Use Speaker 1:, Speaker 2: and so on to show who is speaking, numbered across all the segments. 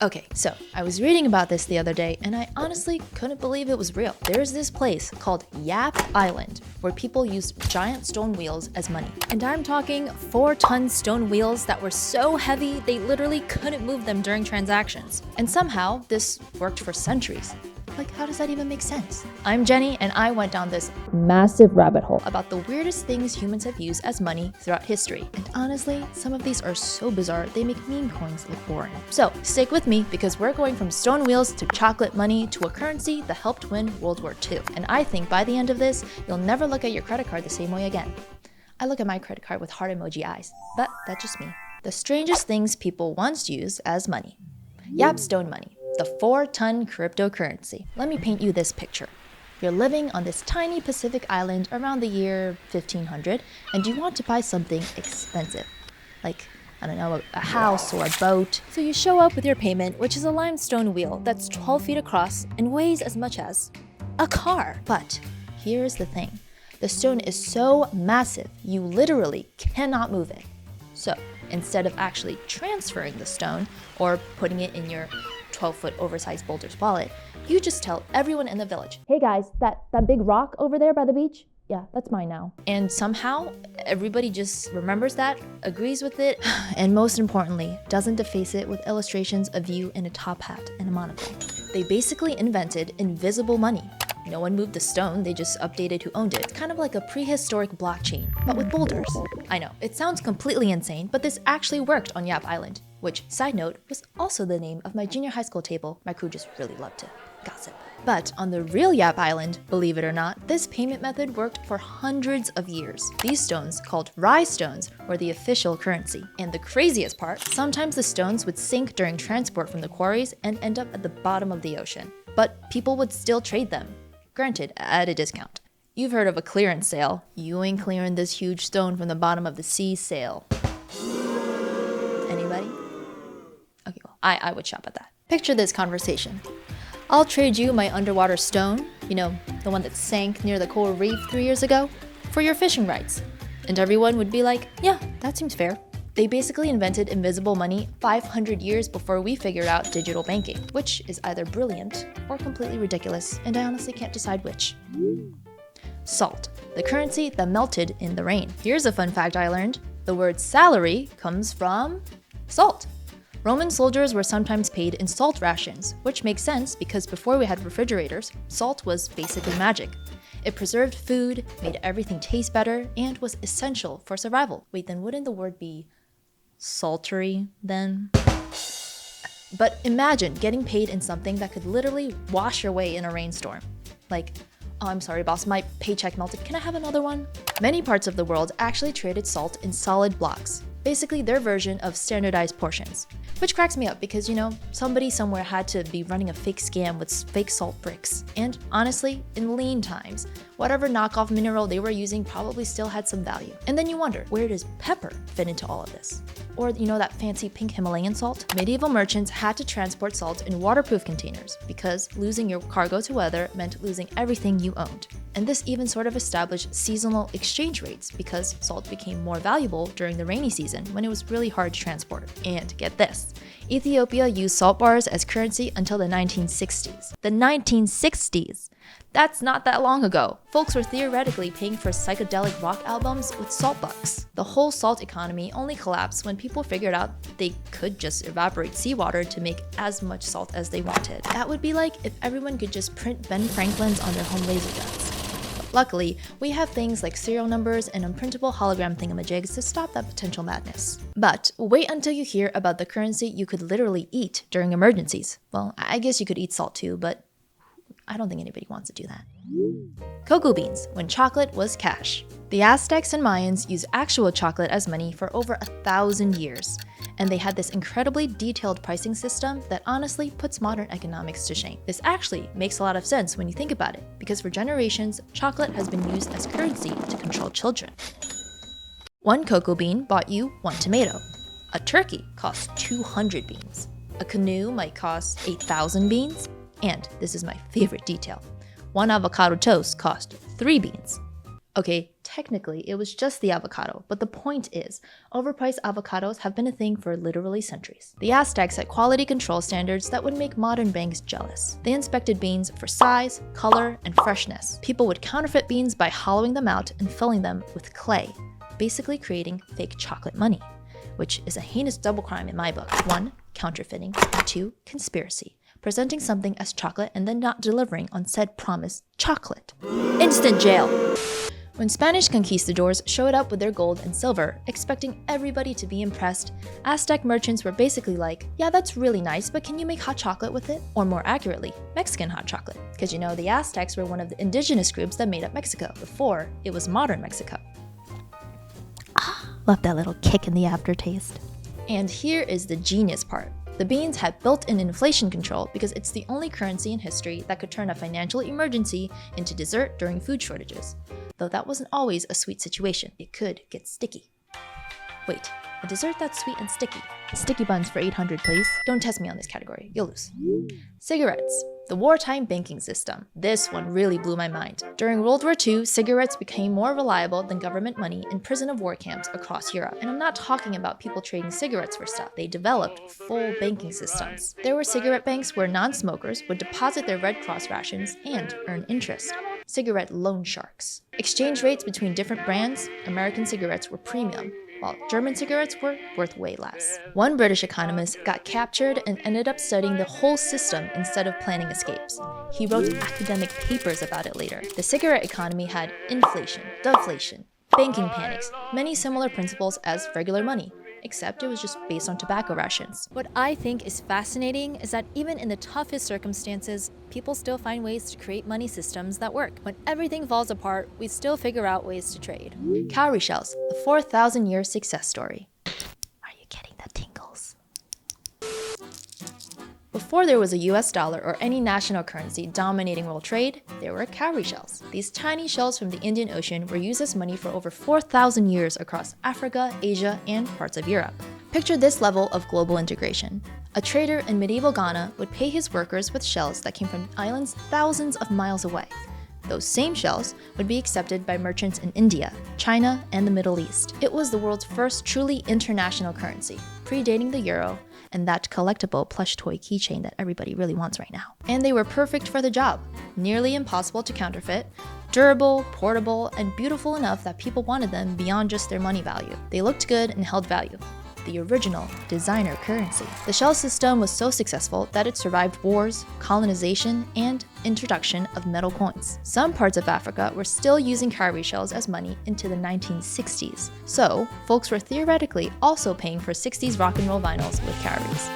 Speaker 1: Okay, so I was reading about this the other day and I honestly couldn't believe it was real. There's this place called Yap Island where people used giant stone wheels as money. And I'm talking 4-ton stone wheels that were so heavy they literally couldn't move them during transactions. And somehow this worked for centuries. Like, how does that even make sense? I'm Jenny, and I went down this massive rabbit hole about the weirdest things humans have used as money throughout history. And honestly, some of these are so bizarre, they make meme coins look boring. So stick with me, because we're going from stone wheels to chocolate money to a currency that helped win World War II. And I think by the end of this, you'll never look at your credit card the same way again. I look at my credit card with heart emoji eyes, but that's just me. The strangest things people once used as money. Yap stone money. The 4-ton cryptocurrency. Let me paint you this picture. You're living on this tiny Pacific island around the year 1500, and you want to buy something expensive. Like, I don't know, a house or a boat. So you show up with your payment, which is a limestone wheel that's 12 feet across and weighs as much as a car. But here's the thing. The stone is so massive, you literally cannot move it. So instead of actually transferring the stone or putting it in your 12-foot oversized boulder's wallet, you just tell everyone in the village, hey guys, that big rock over there by the beach, yeah, that's mine now. And somehow everybody just remembers that, agrees with it, and most importantly, doesn't deface it with illustrations of you in a top hat and a monocle. They basically invented invisible money. No one moved the stone, they just updated who owned it. It's kind of like a prehistoric blockchain, but with boulders. I know, it sounds completely insane, but this actually worked on Yap Island, which, side note, was also the name of my junior high school table. My crew just really loved to gossip. But on the real Yap Island, believe it or not, this payment method worked for hundreds of years. These stones, called Rai Stones, were the official currency. And the craziest part, sometimes the stones would sink during transport from the quarries and end up at the bottom of the ocean. But people would still trade them. Granted, at a discount. You've heard of a clearance sale. You ain't clearing this huge stone from the bottom of the sea sale. Anybody? Okay, well, I would shop at that. Picture this conversation. I'll trade you my underwater stone, you know, the one that sank near the coral reef 3 years ago, for your fishing rights. And everyone would be like, yeah, that seems fair. They basically invented invisible money 500 years before we figured out digital banking, which is either brilliant or completely ridiculous, and I honestly can't decide which. Salt, the currency that melted in the rain. Here's a fun fact I learned. The word salary comes from salt. Roman soldiers were sometimes paid in salt rations, which makes sense because before we had refrigerators, salt was basically magic. It preserved food, made everything taste better, and was essential for survival. Wait, then wouldn't the word be saltery then? But imagine getting paid in something that could literally wash away in a rainstorm. Like, oh, I'm sorry, boss, my paycheck melted. Can I have another one? Many parts of the world actually traded salt in solid blocks, basically their version of standardized portions. Which cracks me up because, you know, somebody somewhere had to be running a fake scam with fake salt bricks. And honestly, in lean times, whatever knockoff mineral they were using probably still had some value. And then you wonder, where does pepper fit into all of this? Or, you know, that fancy pink Himalayan salt? Medieval merchants had to transport salt in waterproof containers because losing your cargo to weather meant losing everything you owned. And this even sort of established seasonal exchange rates because salt became more valuable during the rainy season when it was really hard to transport. And get this, Ethiopia used salt bars as currency until the 1960s. The 1960s! That's not that long ago. Folks were theoretically paying for psychedelic rock albums with salt bucks. The whole salt economy only collapsed when people figured out they could just evaporate seawater to make as much salt as they wanted. That would be like if everyone could just print Ben Franklins on their home laser guns. But luckily, we have things like serial numbers and unprintable hologram thingamajigs to stop that potential madness. But wait until you hear about the currency you could literally eat during emergencies. Well, I guess you could eat salt too, but I don't think anybody wants to do that. Cocoa beans, when chocolate was cash. The Aztecs and Mayans used actual chocolate as money for over 1,000 years. And they had this incredibly detailed pricing system that honestly puts modern economics to shame. This actually makes a lot of sense when you think about it, because for generations, chocolate has been used as currency to control children. One cocoa bean bought you 1 tomato. A turkey cost 200 beans. A canoe might cost 8,000 beans. And this is my favorite detail. 1 avocado toast cost 3 beans. Okay, technically it was just the avocado, but the point is, overpriced avocados have been a thing for literally centuries. The Aztecs had quality control standards that would make modern banks jealous. They inspected beans for size, color, and freshness. People would counterfeit beans by hollowing them out and filling them with clay, basically creating fake chocolate money, which is a heinous double crime in my book. 1. Counterfeiting, and 2. Conspiracy. Presenting something as chocolate and then not delivering on said promised chocolate. Instant jail! When Spanish conquistadors showed up with their gold and silver, expecting everybody to be impressed, Aztec merchants were basically like, yeah, that's really nice, but can you make hot chocolate with it? Or more accurately, Mexican hot chocolate. Because you know, the Aztecs were one of the indigenous groups that made up Mexico before it was modern Mexico. Love that little kick in the aftertaste. And here is the genius part. The beans had built-in inflation control because it's the only currency in history that could turn a financial emergency into dessert during food shortages. Though that wasn't always a sweet situation. It could get sticky. Wait, a dessert that's sweet and sticky. Sticky buns for 800, please. Don't test me on this category, you'll lose. Cigarettes. The wartime banking system. This one really blew my mind. During World War II, cigarettes became more reliable than government money in prison of war camps across Europe. And I'm not talking about people trading cigarettes for stuff. They developed full banking systems. There were cigarette banks where non-smokers would deposit their Red Cross rations and earn interest. Cigarette loan sharks. Exchange rates between different brands, American cigarettes were premium, while German cigarettes were worth way less. One British economist got captured and ended up studying the whole system instead of planning escapes. He wrote academic papers about it later. The cigarette economy had inflation, deflation, banking panics, many similar principles as regular money, except it was just based on tobacco rations. What I think is fascinating is that even in the toughest circumstances, people still find ways to create money systems that work. When everything falls apart, we still figure out ways to trade. Cowrie Shells, the 4,000-year success story. Are you getting the tingles? Before there was a US dollar or any national currency dominating world trade, there were cowrie shells. These tiny shells from the Indian Ocean were used as money for over 4,000 years across Africa, Asia, and parts of Europe. Picture this level of global integration. A trader in medieval Ghana would pay his workers with shells that came from islands thousands of miles away. Those same shells would be accepted by merchants in India, China, and the Middle East. It was the world's first truly international currency, predating the euro and that collectible plush toy keychain that everybody really wants right now. And they were perfect for the job, nearly impossible to counterfeit, durable, portable, and beautiful enough that people wanted them beyond just their money value. They looked good and held value. The original designer currency. The shell system was so successful that it survived wars, colonization, and introduction of metal coins. Some parts of Africa were still using cowrie shells as money into the 1960s. So, folks were theoretically also paying for 60s rock and roll vinyls with cowries.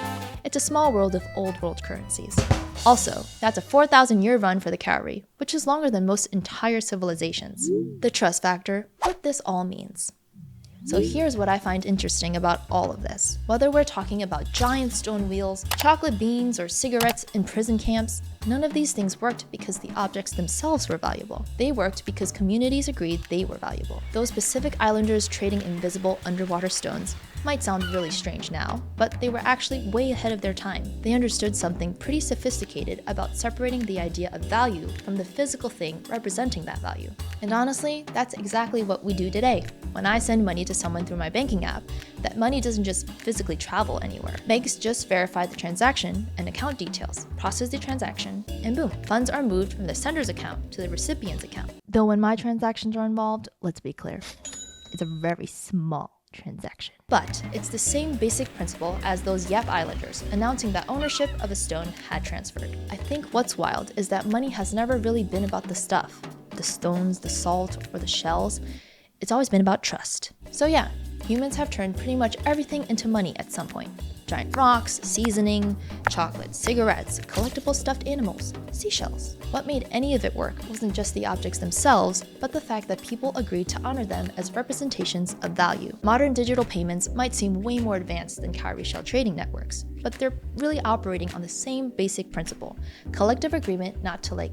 Speaker 1: It's a small world of old world currencies. Also, that's a 4,000-year run for the cowrie, which is longer than most entire civilizations. The trust factor, what this all means. So here's what I find interesting about all of this. Whether we're talking about giant stone wheels, chocolate beans, or cigarettes in prison camps, none of these things worked because the objects themselves were valuable. They worked because communities agreed they were valuable. Those Pacific Islanders trading invisible underwater stones might sound really strange now, but they were actually way ahead of their time. They understood something pretty sophisticated about separating the idea of value from the physical thing representing that value. And honestly, that's exactly what we do today. When I send money to someone through my banking app, that money doesn't just physically travel anywhere. Banks just verify the transaction and account details, process the transaction, and boom, funds are moved from the sender's account to the recipient's account. Though when my transactions are involved, let's be clear, it's a very small transaction. But it's the same basic principle as those Yap Islanders announcing that ownership of a stone had transferred. I think what's wild is that money has never really been about the stuff, the stones, the salt, or the shells. It's always been about trust. So yeah, humans have turned pretty much everything into money at some point. Giant rocks, seasoning, chocolate, cigarettes, collectible stuffed animals, seashells. What made any of it work wasn't just the objects themselves, but the fact that people agreed to honor them as representations of value. Modern digital payments might seem way more advanced than cowrie shell trading networks, but they're really operating on the same basic principle. Collective agreement not to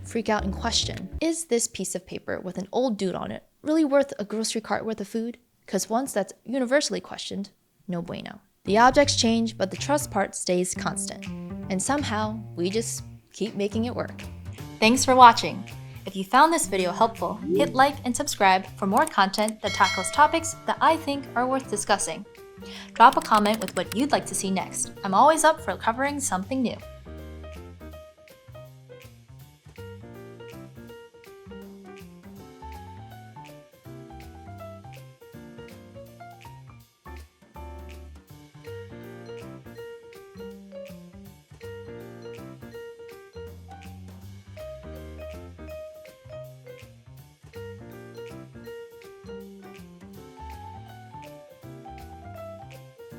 Speaker 1: freak out and question, is this piece of paper with an old dude on it really worth a grocery cart worth of food? Because once that's universally questioned, no bueno. The objects change, but the trust part stays constant. And somehow, we just keep making it work. Thanks for watching. If you found this video helpful, hit like and subscribe for more content that tackles topics that I think are worth discussing. Drop a comment with what you'd like to see next. I'm always up for covering something new.